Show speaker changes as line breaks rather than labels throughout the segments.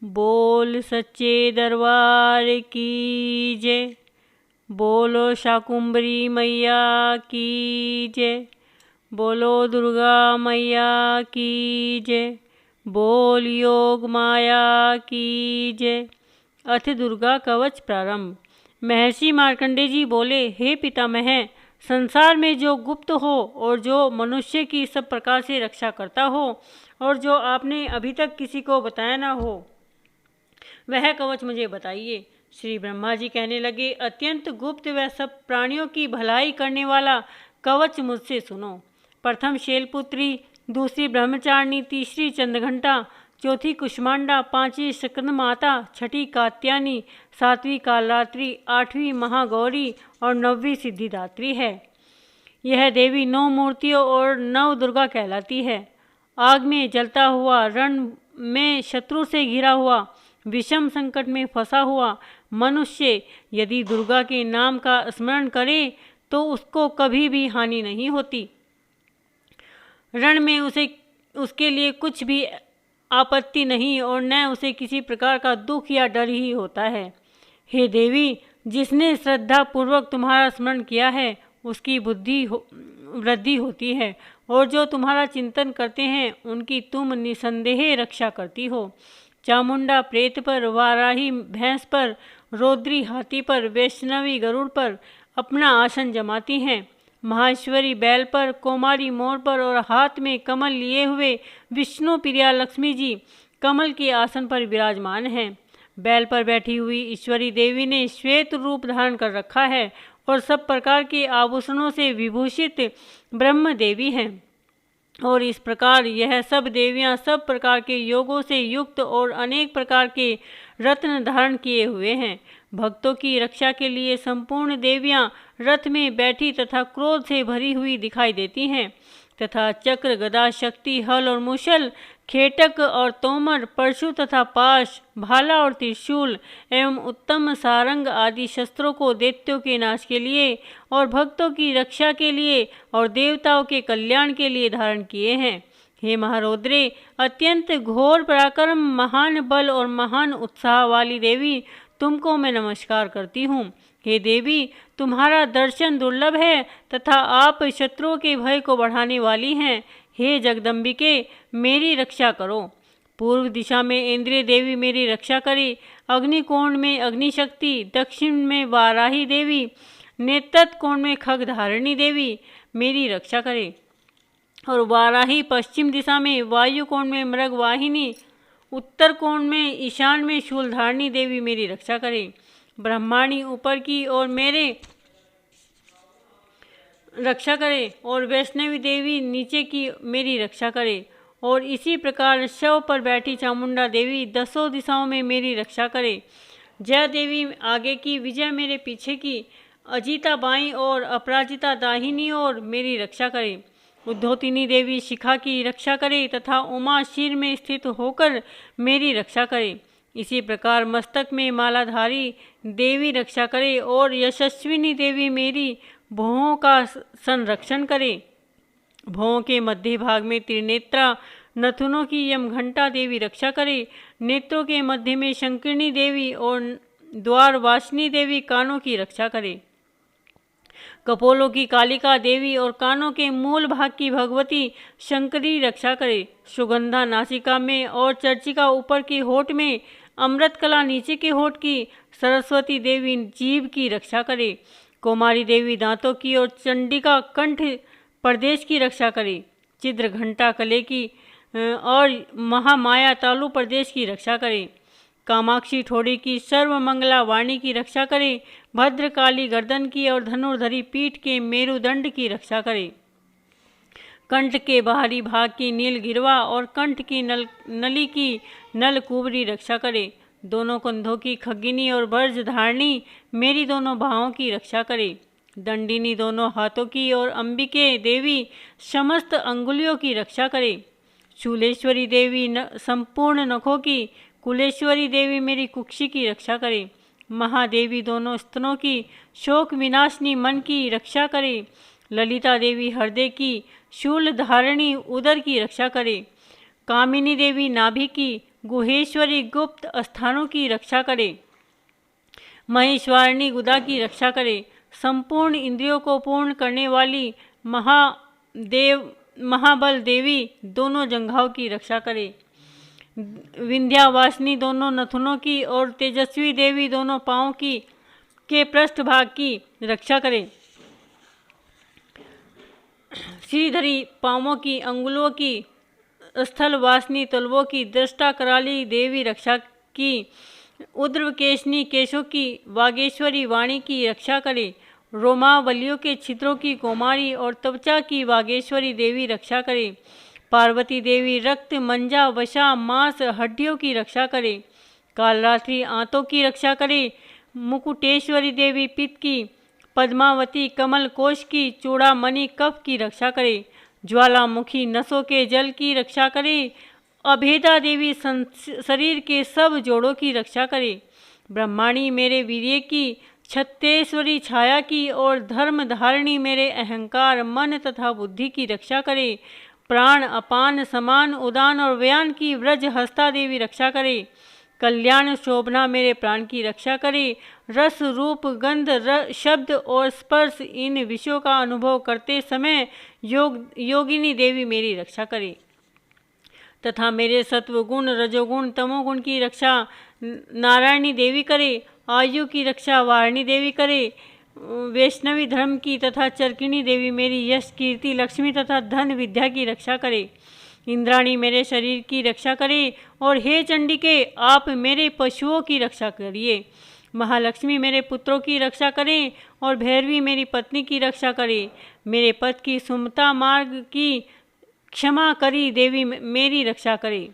बोल सच्चे दरबार की जय। बोलो शाकुंभरी मैया की जय। बोलो दुर्गा मैया की जय। बोल योग माया की जय। अथ दुर्गा कवच प्रारंभ। महर्षि मार्कंडेय जी बोले, हे पितामह, संसार में जो गुप्त हो और जो मनुष्य की सब प्रकार से रक्षा करता हो और जो आपने अभी तक किसी को बताया ना हो, वह कवच मुझे बताइए। श्री ब्रह्मा जी कहने लगे, अत्यंत गुप्त व सब प्राणियों की भलाई करने वाला कवच मुझसे सुनो। प्रथम शैलपुत्री, दूसरी ब्रह्मचारिणी, तीसरी चंद्रघंटा, चौथी कुष्मांडा, पांचवी स्कंदमाता, छठी कात्यायनी, सातवीं कालरात्रि, आठवीं महागौरी और नौवीं सिद्धिदात्री है। यह देवी 9 मूर्तियों और 9 दुर्गा कहलाती है। आग में जलता हुआ, रण में शत्रु से घिरा हुआ, विषम संकट में फंसा हुआ मनुष्य यदि दुर्गा के नाम का स्मरण करे तो उसको कभी भी हानि नहीं होती। रण में उसके लिए कुछ भी आपत्ति नहीं और न उसे किसी प्रकार का दुख या डर ही होता है। हे देवी, जिसने श्रद्धा पूर्वक तुम्हारा स्मरण किया है उसकी बुद्धि वृद्धि होती है और जो तुम्हारा चिंतन करते हैं उनकी तुम निसंदेह रक्षा करती हो। चामुंडा प्रेत पर, वाराही भैंस पर, रौद्री हाथी पर, वैष्णवी गरुड़ पर अपना आसन जमाती हैं। महाश्वरी बैल पर, कोमारी मोर पर और हाथ में कमल लिए हुए विष्णु प्रिया लक्ष्मी जी कमल के आसन पर विराजमान हैं। बैल पर बैठी हुई ईश्वरी देवी ने श्वेत रूप धारण कर रखा है और सब प्रकार के आभूषणों से विभूषित ब्रह्म देवी हैं। और इस प्रकार यह सब देवियां सब प्रकार के योगों से युक्त और अनेक प्रकार के रत्न धारण किए हुए हैं। भक्तों की रक्षा के लिए संपूर्ण देवियां रथ में बैठी तथा क्रोध से भरी हुई दिखाई देती हैं तथा चक्र, गदा, शक्ति, हल और मुशल, खेटक और तोमर, परशु तथा पाश, भाला और त्रिशूल एवं उत्तम सारंग आदि शस्त्रों को दैत्यों के नाश के लिए और भक्तों की रक्षा के लिए और देवताओं के कल्याण के लिए धारण किए हैं। हे महारौद्रे, अत्यंत घोर पराक्रम, महान बल और महान उत्साह वाली देवी, तुमको मैं नमस्कार करती हूँ। हे देवी, तुम्हारा दर्शन दुर्लभ है तथा आप शत्रुओं के भय को बढ़ाने वाली हैं। हे जगदम्बिके, मेरी रक्षा करो। पूर्व दिशा में इंद्रिय देवी मेरी रक्षा करे, अग्निकोण में अग्निशक्ति, दक्षिण में वाराही देवी, नेतृत्व कोण में खगधारिणी देवी मेरी रक्षा करे और वाराही पश्चिम दिशा में, वायु कोण में मृगवाहिनी, उत्तर कोण में ईशान में शूलधारिणी देवी मेरी रक्षा करे। ब्रह्माणी ऊपर की और मेरे रक्षा करे और वैष्णवी देवी नीचे की मेरी रक्षा करे और इसी प्रकार शव पर बैठी चामुंडा देवी 10 दिशाओं में मेरी रक्षा करे। जय देवी आगे की, विजय मेरे पीछे की, अजिता बाईं और अपराजिता दाहिनी और मेरी रक्षा करे। उद्धोतिनी देवी शिखा की रक्षा करे तथा उमा शीर में स्थित होकर मेरी रक्षा करे। इसी प्रकार मस्तक में मालाधारी देवी रक्षा करे और यशस्विनी देवी मेरी भौहों का संरक्षण करे। भौहों के मध्य भाग में त्रिनेत्रा नथुनों की यमघंटा देवी रक्षा करे। नेत्रों के मध्य में शंकिनी देवी और द्वारवासिनी देवी कानों की रक्षा करे। कपोलों की कालिका देवी और कानों के मूल भाग की भगवती शंकरी रक्षा करे। सुगंधा नासिका में और चर्चिका ऊपर की होठ में, अमृत कला नीचे के होठ की, सरस्वती देवी जीभ की रक्षा करे। कुमारी देवी दांतों की और चंडिका कंठ प्रदेश की रक्षा करे। चिद्र घंटा कले की और महामाया तालु प्रदेश की रक्षा करे। कामाक्षी ठोड़ी की सर्वमंगला वाणी की रक्षा करे। भद्रकाली गर्दन की और धनुर्धरी पीठ के मेरुदंड की रक्षा करे। कंठ के बाहरी भाग की नील गिरवा और कंठ की नली की नलकुबरी रक्षा करे। दोनों कंधों की खग्गिनी और वर्ज धारणी मेरी दोनों बाहों की रक्षा करे। दंडिनी दोनों हाथों की और अंबिके देवी समस्त अंगुलियों की रक्षा करे। शूलेश्वरी देवी संपूर्ण नखों की, कुलेश्वरी देवी मेरी कुक्षी की रक्षा करे। महादेवी दोनों स्तनों की, शोक विनाशनी मन की रक्षा करे। ललिता देवी हृदय की, शूल धारिणी उदर की रक्षा करे। कामिनी देवी नाभि की, गुहेश्वरी गुप्त स्थानों की रक्षा करे। महेश्वरनी गुदा की रक्षा करे। संपूर्ण इंद्रियों को पूर्ण करने वाली महाबल देवी दोनों जंघाओं की रक्षा करे। विंध्यावासिनी दोनों नथुनों की और तेजस्वी देवी दोनों पाँवों की के पृष्ठभाग की रक्षा करे। श्रीधरी पाँवों की, अंगुलों की, स्थल वासिनी तलवों की, दृष्टा कराली देवी रक्षा की। उद्रवकेशनी केशों की, वागेश्वरी वाणी की रक्षा करे। रोमावलियों के छिद्रों की कौमारी और त्वचा की वागेश्वरी देवी रक्षा करे। पार्वती देवी रक्त, मंजा, वशा, मांस, हड्डियों की रक्षा करे। कालरात्रि आंतों की रक्षा करे। मुकुटेश्वरी देवी पित्त की, पद्मावती कमल कोश की, चूड़ामणि कफ की रक्षा करे। ज्वालामुखी नसों के जल की रक्षा करे। अभेदा देवी शरीर के सब जोड़ों की रक्षा करे। ब्रह्माणी मेरे वीर्य की, छत्तेश्वरी छाया की और धर्म धारिणी मेरे अहंकार, मन तथा बुद्धि की रक्षा करे। प्राण, अपान, समान, उदान और व्यान की व्रज हस्ता देवी रक्षा करे। कल्याण शोभना मेरे प्राण की रक्षा करे। रस, रूप, गंध, शब्द और स्पर्श इन विषयों का अनुभव करते समय योगिनी देवी मेरी रक्षा करे तथा मेरे सत्वगुण, रजोगुण, तमोगुण की रक्षा नारायणी देवी करे। आयु की रक्षा वारिणी देवी करे। वैष्णवी धर्म की तथा चरकिणी देवी मेरी यश, कीर्ति, लक्ष्मी तथा धन विद्या की रक्षा करे। इंद्राणी मेरे शरीर की रक्षा करे और हे चंडिके आप मेरे पशुओं की रक्षा करिए। महालक्ष्मी मेरे पुत्रों की रक्षा करें और भैरवी मेरी पत्नी की रक्षा करे। मेरे पद की सुमता मार्ग की क्षमा करी देवी मेरी रक्षा करे।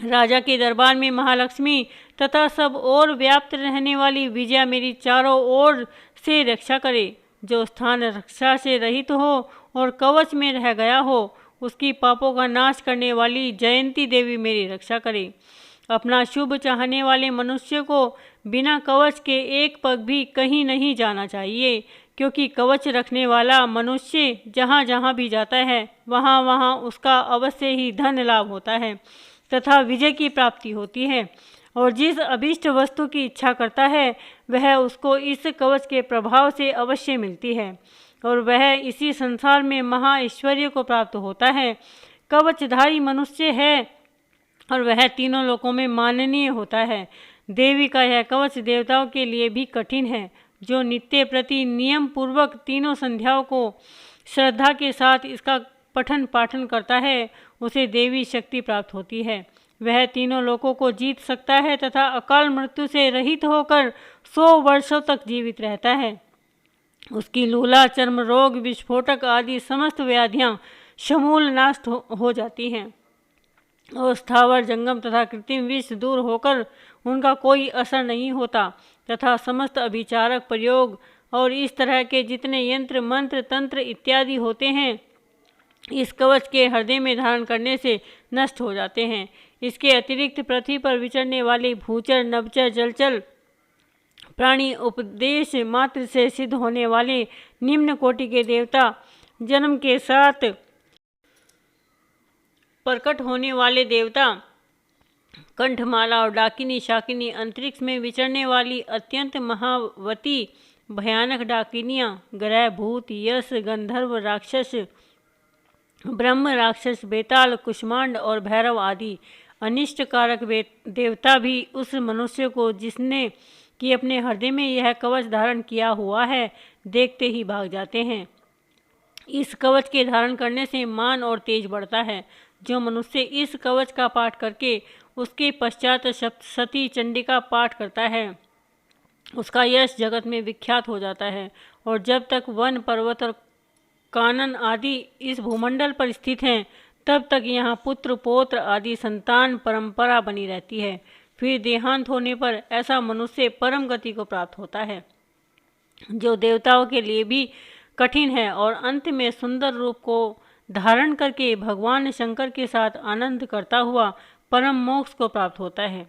राजा के दरबार में महालक्ष्मी तथा सब और व्याप्त रहने वाली विजया मेरी चारों ओर से रक्षा करे। जो स्थान रक्षा से रहित हो और कवच में रह गया हो उसकी पापों का नाश करने वाली जयंती देवी मेरी रक्षा करे। अपना शुभ चाहने वाले मनुष्य को बिना कवच के एक पग भी कहीं नहीं जाना चाहिए, क्योंकि कवच रखने वाला मनुष्य जहाँ जहाँ भी जाता है वहाँ वहाँ उसका अवश्य ही धन लाभ होता है तथा विजय की प्राप्ति होती है, और जिस अभीष्ट वस्तु की इच्छा करता है वह उसको इस कवच के प्रभाव से अवश्य मिलती है और वह इसी संसार में महाऐश्वर्य को प्राप्त होता है। कवचधारी मनुष्य है और वह तीनों लोकों में माननीय होता है। देवी का यह कवच देवताओं के लिए भी कठिन है। जो नित्य प्रति नियम पूर्वक तीनों संध्याओं को श्रद्धा के साथ इसका पठन पाठन करता है उसे देवी शक्ति प्राप्त होती है। वह तीनों लोकों को जीत सकता है तथा अकाल मृत्यु से रहित होकर 100 वर्षों तक जीवित रहता है। उसकी लूला, चर्म रोग, विस्फोटक आदि समस्त व्याधियाँ समूल नाश हो जाती हैं और स्थावर, जंगम तथा कृत्रिम विष दूर होकर उनका कोई असर नहीं होता तथा समस्त अभिचारक प्रयोग और इस तरह के जितने यंत्र, मंत्र, तंत्र इत्यादि होते हैं इस कवच के हृदय में धारण करने से नष्ट हो जाते हैं। इसके अतिरिक्त पृथ्वी पर विचरने वाली भूचर, नभचर, जलचर प्राणी, उपदेश मात्र से सिद्ध होने वाले निम्न कोटि के देवता, जन्म के साथ प्रकट होने वाले देवता, कंठमाला और डाकिनी, शाकिनी, अंतरिक्ष में विचरने वाली अत्यंत महावती भयानक डाकिनियाँ, ग्रह, भूत, यश, गंधर्व, राक्षस, ब्रह्म राक्षस, बेताल, कुष्मांड और भैरव आदि अनिष्टकारक देवता भी उस मनुष्य को जिसने कि अपने हृदय में यह कवच धारण किया हुआ है देखते ही भाग जाते हैं। इस कवच के धारण करने से मान और तेज बढ़ता है। जो मनुष्य इस कवच का पाठ करके उसके पश्चात सती चंडिका पाठ करता है उसका यश जगत में विख्यात हो जाता है, और जब तक वन, पर्वत और कानन आदि इस भूमंडल पर स्थित हैं तब तक यहाँ पुत्र, पौत्र आदि संतान परंपरा बनी रहती है। फिर देहांत होने पर ऐसा मनुष्य परम गति को प्राप्त होता है जो देवताओं के लिए भी कठिन है, और अंत में सुंदर रूप को धारण करके भगवान शंकर के साथ आनंद करता हुआ परम मोक्ष को प्राप्त होता है।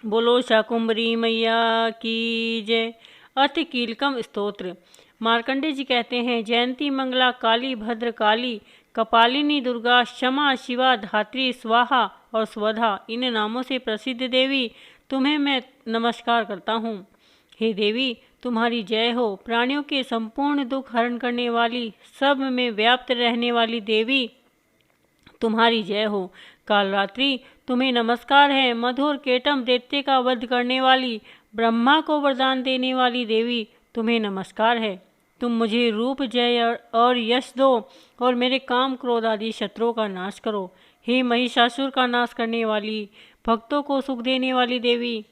बोलो शाकुंभरी मैया की जय। अति कीलकम स्तोत्र। मार्कंडे जी कहते हैं, जयंती मंगला काली भद्र काली, कपालिनी, दुर्गा, क्षमा, शिवा, धात्री, स्वाहा और स्वधा इन नामों से प्रसिद्ध देवी तुम्हें मैं नमस्कार करता हूँ। हे देवी, तुम्हारी जय हो। प्राणियों के संपूर्ण दुख हरण करने वाली, सब में व्याप्त रहने वाली देवी तुम्हारी जय हो। कालरात्रि, तुम्हें नमस्कार है। मधुर केटम दैत्य का वध करने वाली, ब्रह्मा को वरदान देने वाली देवी तुम्हें नमस्कार है। तुम मुझे रूप, जय और यश दो और मेरे काम, क्रोध आदि शत्रुओं का नाश करो। हे महिषासुर का नाश करने वाली, भक्तों को सुख देने वाली देवी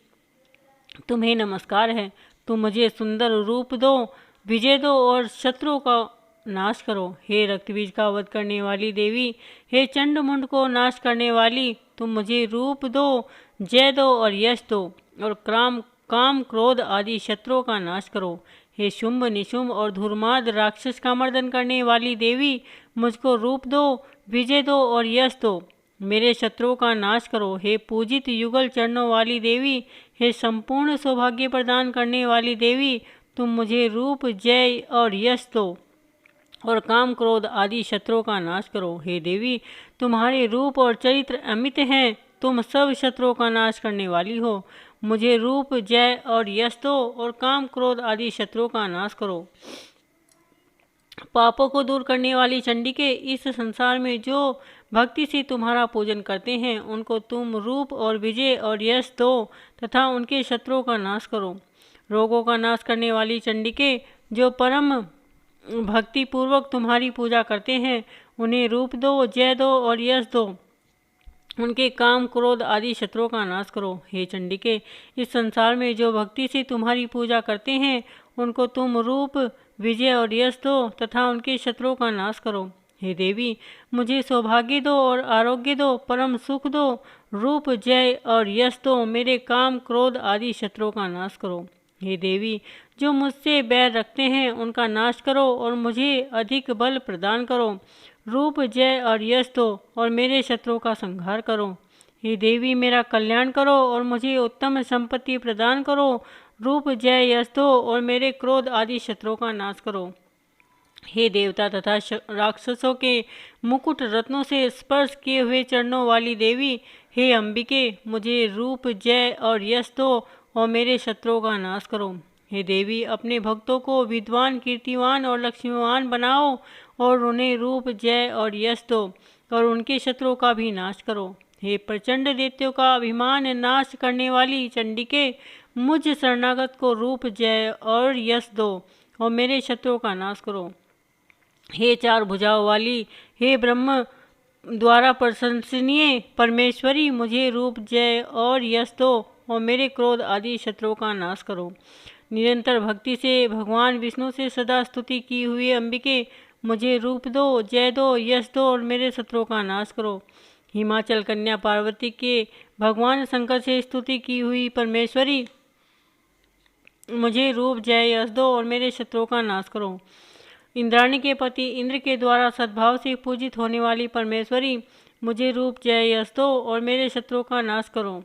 तुम्हें नमस्कार है। तुम मुझे सुंदर रूप दो, विजय दो और शत्रुओं का नाश करो। हे रक्तबीज का वध करने वाली देवी, हे चंड मुंड को नाश करने वाली, तुम मुझे रूप दो, जय दो और यश दो और काम, क्रोध आदि शत्रुओं का नाश करो। हे शुंभ, निशुंभ और धूर्माद राक्षस का मर्दन करने वाली देवी, मुझको रूप दो, विजय दो और यश दो, मेरे शत्रुओं का नाश करो। हे पूजित युगल चरणों वाली देवी, हे संपूर्ण सौभाग्य प्रदान करने वाली देवी, तुम मुझे रूप, जय और यश दो और काम, क्रोध आदि शत्रुओं का नाश करो। हे देवी, तुम्हारे रूप और चरित्र अमित हैं, तुम सब शत्रुओं का नाश करने वाली हो। मुझे रूप, जय और यश दो और काम, क्रोध आदि शत्रुओं का नाश करो। पापों को दूर करने वाली चंडिके, इस संसार में जो भक्ति से तुम्हारा पूजन करते हैं, उनको तुम रूप और विजय और यश दो तथा उनके शत्रुओं का नाश करो। रोगों का नाश करने वाली चंडिके, जो परम भक्ति पूर्वक तुम्हारी पूजा करते हैं, उन्हें रूप दो, जय दो और यश दो, उनके काम, क्रोध आदि शत्रुओं का नाश करो। हे चंडिके, इस संसार में जो भक्ति से तुम्हारी पूजा करते हैं, उनको तुम रूप, विजय और यश दो तथा उनके शत्रुओं का नाश करो। हे देवी, मुझे सौभाग्य दो और आरोग्य दो, परम सुख दो, रूप, जय और यश दो, मेरे काम, क्रोध आदि शत्रुओं का नाश करो। हे देवी, जो मुझसे बैर रखते हैं उनका नाश करो और मुझे अधिक बल प्रदान करो। रूप, जय और यश दो और मेरे शत्रुओं का संहार करो। हे देवी, मेरा कल्याण करो और मुझे उत्तम संपत्ति प्रदान करो। रूप, जय, यश दो और मेरे क्रोध आदि शत्रुओं का नाश करो। हे देवता तथा राक्षसों के मुकुट रत्नों से स्पर्श किए हुए चरणों वाली देवी, हे अंबिके, मुझे रूप, जय और यश दो और मेरे शत्रुओं का नाश करो। हे देवी, अपने भक्तों को विद्वान, कीर्तिवान और लक्ष्मीवान बनाओ और उन्हें रूप, जय और यश दो और उनके शत्रुओं का भी नाश करो। हे प्रचंड दैत्यों का अभिमान नाश करने वाली चंडिके, मुझ शरणागत को रूप, जय और यश दो और मेरे शत्रुओं का नाश करो। हे चार भुजाओं वाली, हे ब्रह्म द्वारा प्रशंसनीय परमेश्वरी, मुझे रूप, जय और यश दो और मेरे क्रोध आदि शत्रुओं का नाश करो। निरंतर भक्ति से भगवान विष्णु से सदा स्तुति की हुई अंबिके, मुझे रूप दो, जय दो, यश दो और मेरे शत्रुओं का नाश करो। हिमाचल कन्या पार्वती के भगवान शंकर से स्तुति की हुई परमेश्वरी, मुझे रूप, जय, यश दो और मेरे शत्रुओं का नाश करो। इंद्राणी के पति इंद्र के द्वारा सद्भाव से पूजित होने वाली परमेश्वरी, मुझे रूप, जय, यश दो और मेरे शत्रुओं का नाश करो।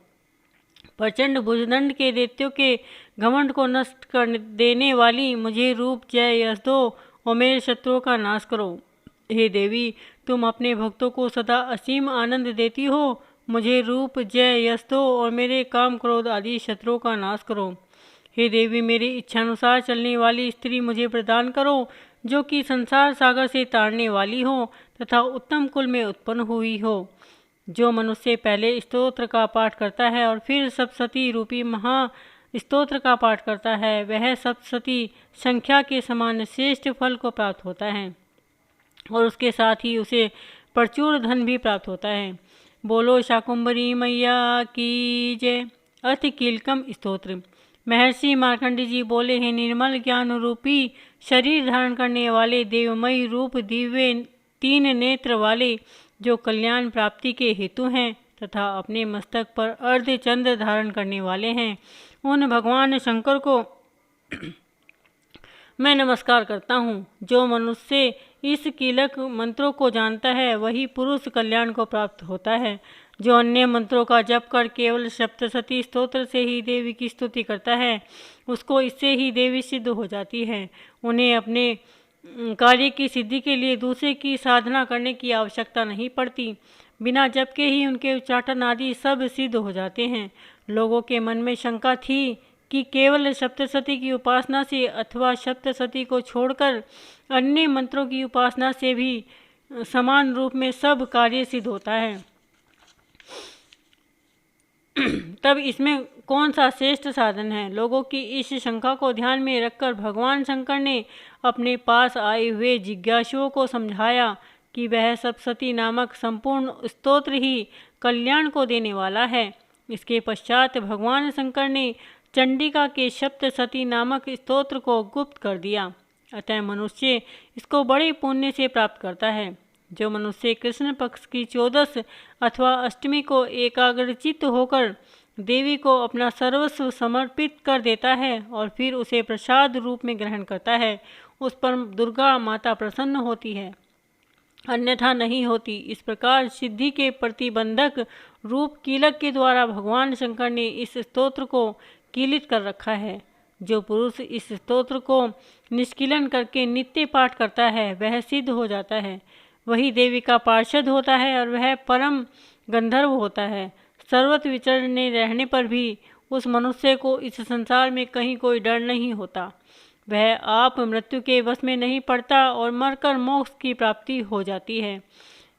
प्रचंड भुजदंड के दैत्यों के घमंड को नष्ट कर देने वाली, मुझे रूप, जय, यश दो और मेरे शत्रुओं का नाश करो। हे देवी, तुम अपने भक्तों को सदा असीम आनंद देती हो, मुझे रूप, जय, यश दो और मेरे काम, क्रोध आदि शत्रुओं का नाश करो। हे देवी, मेरी इच्छानुसार चलने वाली स्त्री मुझे प्रदान करो, जो कि संसार सागर से तारने वाली हो तथा उत्तम कुल में उत्पन्न हुई हो। जो मनुष्य पहले स्तोत्र का पाठ करता है और फिर सप्तशती रूपी महा स्तोत्र का पाठ करता है, वह सप्तशती संख्या के समान श्रेष्ठ फल को प्राप्त होता है और उसके साथ ही उसे प्रचुर धन भी प्राप्त होता है। बोलो शाकुंभरी मैया की जय। अर्थ कीलकम स्तोत्र। महर्षि मार्कंडेय जी बोले हैं, निर्मल ज्ञान रूपी शरीर धारण करने वाले, देवमयी रूप, दिव्य तीन नेत्र वाले, जो कल्याण प्राप्ति के हेतु हैं तथा अपने मस्तक पर अर्धचंद्र धारण करने वाले हैं, उन भगवान शंकर को मैं नमस्कार करता हूँ। जो मनुष्य इस कीलक मंत्रों को जानता है, वही पुरुष कल्याण को प्राप्त होता है। जो अन्य मंत्रों का जप कर केवल सप्तशती स्तोत्र से ही देवी की स्तुति करता है, उसको इससे ही देवी सिद्ध हो जाती है। उन्हें अपने कार्य की सिद्धि के लिए दूसरे की साधना करने की आवश्यकता नहीं पड़ती। बिना जप के ही उनके उच्चाटन आदि सब सिद्ध हो जाते हैं। लोगों के मन में शंका थी कि केवल सप्तशती की उपासना से अथवा सप्तशती को छोड़कर अन्य मंत्रों की उपासना से भी समान रूप में सब कार्य सिद्ध होता है, तब इसमें कौन सा श्रेष्ठ साधन है। लोगों की इस शंका को ध्यान में रखकर भगवान शंकर ने अपने पास आए हुए जिज्ञासुओं को समझाया कि वह सप्तशती नामक संपूर्ण स्तोत्र ही कल्याण को देने वाला है। इसके पश्चात भगवान शंकर ने चंडिका के सप्तशती नामक स्तोत्र को गुप्त कर दिया। अतः मनुष्य इसको बड़े पुण्य से प्राप्त करता है। जो मनुष्य कृष्ण पक्ष की 14 अथवा अष्टमी को एकाग्रचित्त होकर देवी को अपना सर्वस्व समर्पित कर देता है और फिर उसे प्रसाद रूप में ग्रहण करता है, उस पर दुर्गा माता प्रसन्न होती है, अन्यथा नहीं होती। इस प्रकार सिद्धि के प्रतिबंधक रूप कीलक के द्वारा भगवान शंकर ने इस स्तोत्र को कीलित कर रखा है। जो पुरुष इस स्तोत्र को निष्कीलन करके नित्य पाठ करता है वह सिद्ध हो जाता है, वही देवी का पार्षद होता है और वह परम गंधर्व होता है। सर्वत्र विचरने रहने पर भी उस मनुष्य को इस संसार में कहीं कोई डर नहीं होता। वह आप मृत्यु के वश में नहीं पड़ता और मरकर मोक्ष की प्राप्ति हो जाती है।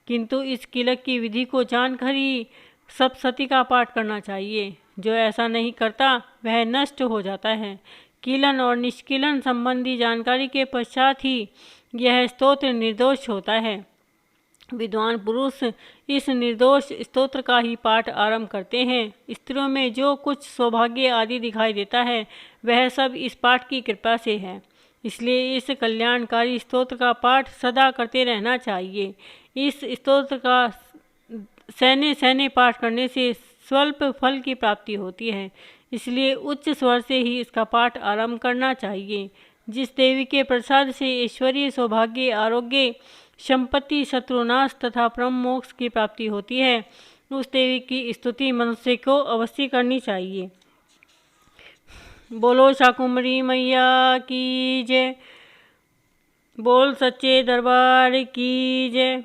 किंतु इस कीलक की विधि को जानकर ही सप्तशती का पाठ करना चाहिए। जो ऐसा नहीं करता वह नष्ट हो जाता है। कीलन और निष्कीलन संबंधी जानकारी के पश्चात ही यह स्तोत्र निर्दोष होता है। विद्वान पुरुष इस निर्दोष स्तोत्र का ही पाठ आरंभ करते हैं। स्त्रियों में जो कुछ सौभाग्य आदि दिखाई देता है वह सब इस पाठ की कृपा से है। इसलिए इस कल्याणकारी स्तोत्र का पाठ सदा करते रहना चाहिए। इस स्तोत्र का सैन्य सैन्य पाठ करने से स्वल्प फल की प्राप्ति होती है, इसलिए उच्च स्वर से ही इसका पाठ आरंभ करना चाहिए। जिस देवी के प्रसाद से ऐश्वर्य, सौभाग्य, आरोग्य, संपत्ति, शत्रुनाश तथा परम मोक्ष की प्राप्ति होती है, उस देवी की स्तुति मनुष्य को अवश्य करनी चाहिए। बोलो शाकुंभरी मैया की जय। बोल सच्चे दरबार की जय।